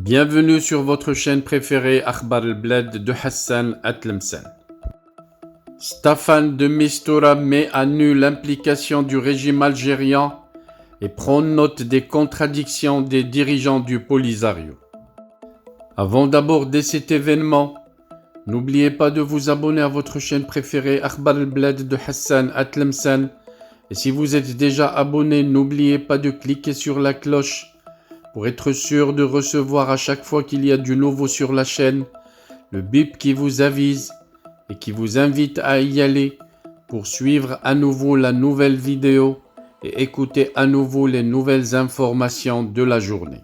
Bienvenue sur votre chaîne préférée Akhbar al-Bled de Hassan Atlemcen. Staffan de Mistura met à nu l'implication du régime algérien et prend note des contradictions des dirigeants du Polisario. Avant d'aborder cet événement, n'oubliez pas de vous abonner à votre chaîne préférée Akhbar al-Bled de Hassan Atlemcen. Et si vous êtes déjà abonné, n'oubliez pas de cliquer sur la cloche pour être sûr de recevoir à chaque fois qu'il y a du nouveau sur la chaîne, le bip qui vous avise et qui vous invite à y aller pour suivre à nouveau la nouvelle vidéo et écouter à nouveau les nouvelles informations de la journée.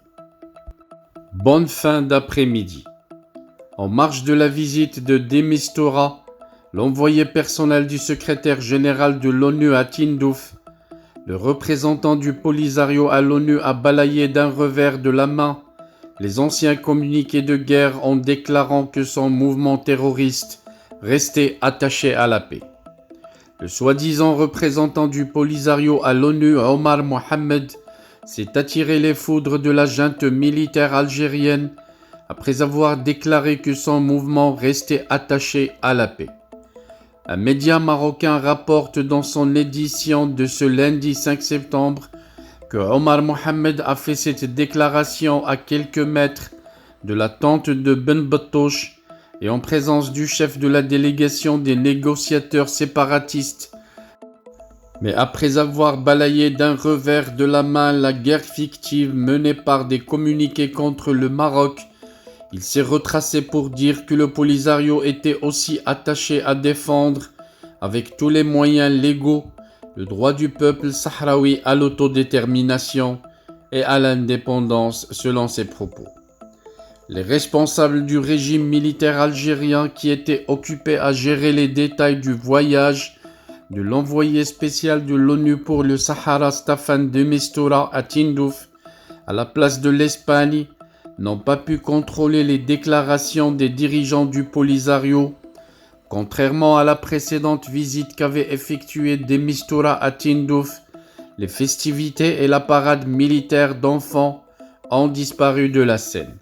Bonne fin d'après-midi. En marge de la visite de De Mistura, l'envoyé personnel du secrétaire général de l'ONU à Tindouf, le représentant du Polisario à l'ONU a balayé d'un revers de la main les anciens communiqués de guerre en déclarant que son mouvement terroriste restait attaché à la paix. Le soi-disant représentant du Polisario à l'ONU, Omar Mohamed, s'est attiré les foudres de la junte militaire algérienne après avoir déclaré que son mouvement restait attaché à la paix. Un média marocain rapporte dans son édition de ce lundi 5 septembre que Omar Mohamed a fait cette déclaration à quelques mètres de la tente de Ben Battouche et en présence du chef de la délégation des négociateurs séparatistes. Mais après avoir balayé d'un revers de la main la guerre fictive menée par des communiqués contre le Maroc, il s'est retracé pour dire que le Polisario était aussi attaché à défendre, avec tous les moyens légaux, le droit du peuple sahraoui à l'autodétermination et à l'indépendance selon ses propos. Les responsables du régime militaire algérien qui étaient occupés à gérer les détails du voyage de l'envoyé spécial de l'ONU pour le Sahara Staffan de Mistura à Tindouf, à la place de l'Espagne, n'ont pas pu contrôler les déclarations des dirigeants du Polisario. Contrairement à la précédente visite qu'avait effectuée De Mistura à Tindouf, les festivités et la parade militaire d'enfants ont disparu de la scène.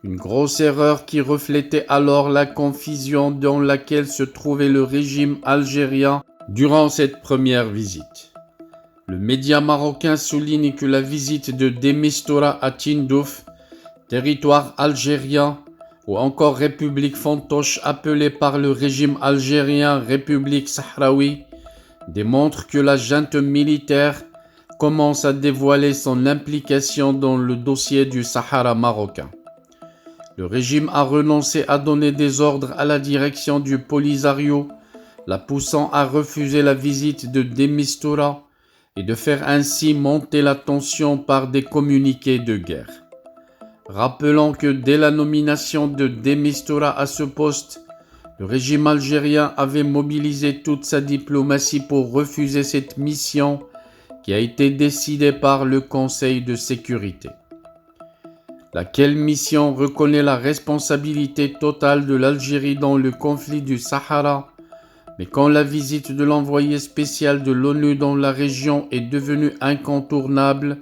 Une grosse erreur qui reflétait alors la confusion dans laquelle se trouvait le régime algérien durant cette première visite. Le média marocain souligne que la visite de De Mistura à Tindouf, territoire algérien ou encore République fantoche appelée par le régime algérien République sahraoui, démontre que la junte militaire commence à dévoiler son implication dans le dossier du Sahara marocain. Le régime a renoncé à donner des ordres à la direction du Polisario, la poussant à refuser la visite de De Mistura et de faire ainsi monter la tension par des communiqués de guerre. Rappelons que dès la nomination de De Mistura à ce poste, le régime algérien avait mobilisé toute sa diplomatie pour refuser cette mission qui a été décidée par le Conseil de sécurité. Laquelle mission reconnaît la responsabilité totale de l'Algérie dans le conflit du Sahara, mais quand la visite de l'envoyé spécial de l'ONU dans la région est devenue incontournable,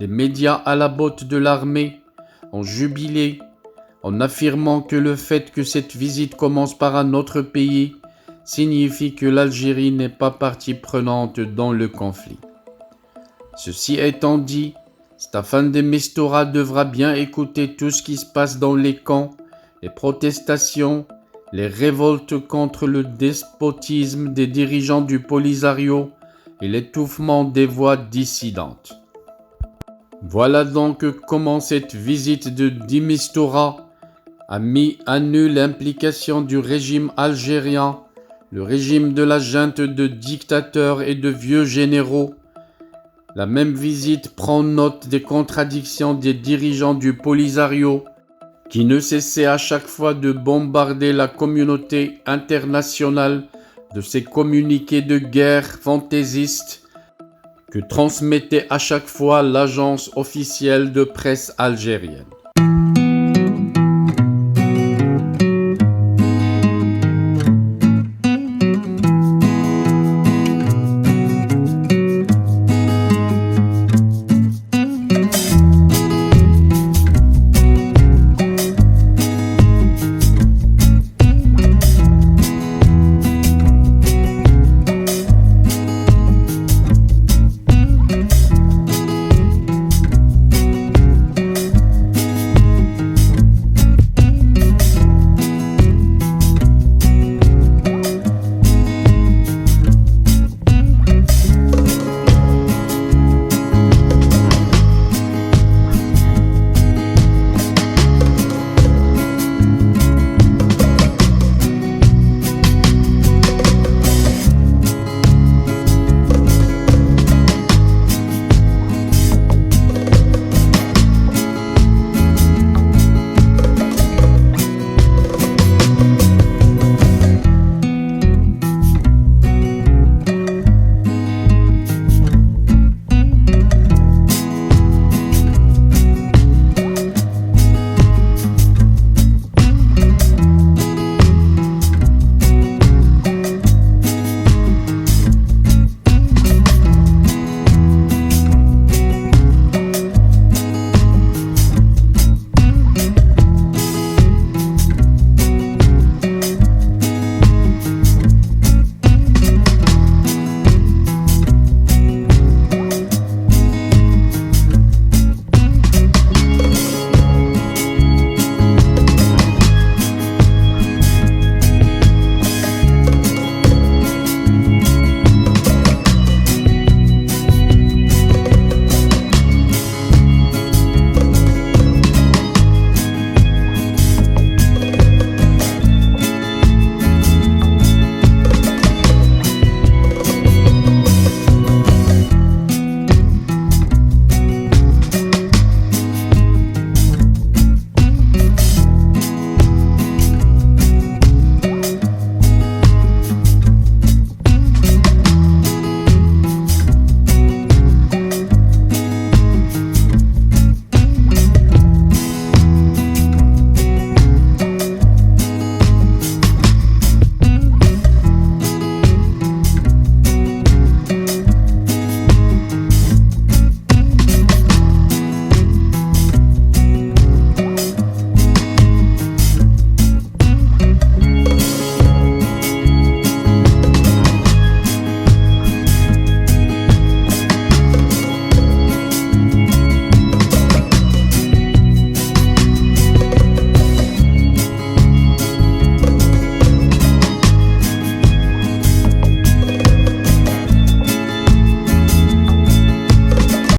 les médias à la botte de l'armée ont jubilé en affirmant que le fait que cette visite commence par un autre pays signifie que l'Algérie n'est pas partie prenante dans le conflit. Ceci étant dit, Staffan de Mistura devra bien écouter tout ce qui se passe dans les camps, les protestations, les révoltes contre le despotisme des dirigeants du Polisario et l'étouffement des voix dissidentes. Voilà donc comment cette visite de De Mistura a mis à nu l'implication du régime algérien, le régime de la junte de dictateurs et de vieux généraux. La même visite prend note des contradictions des dirigeants du Polisario qui ne cessaient à chaque fois de bombarder la communauté internationale de ces communiqués de guerre fantaisistes que transmettait à chaque fois l'agence officielle de presse algérienne.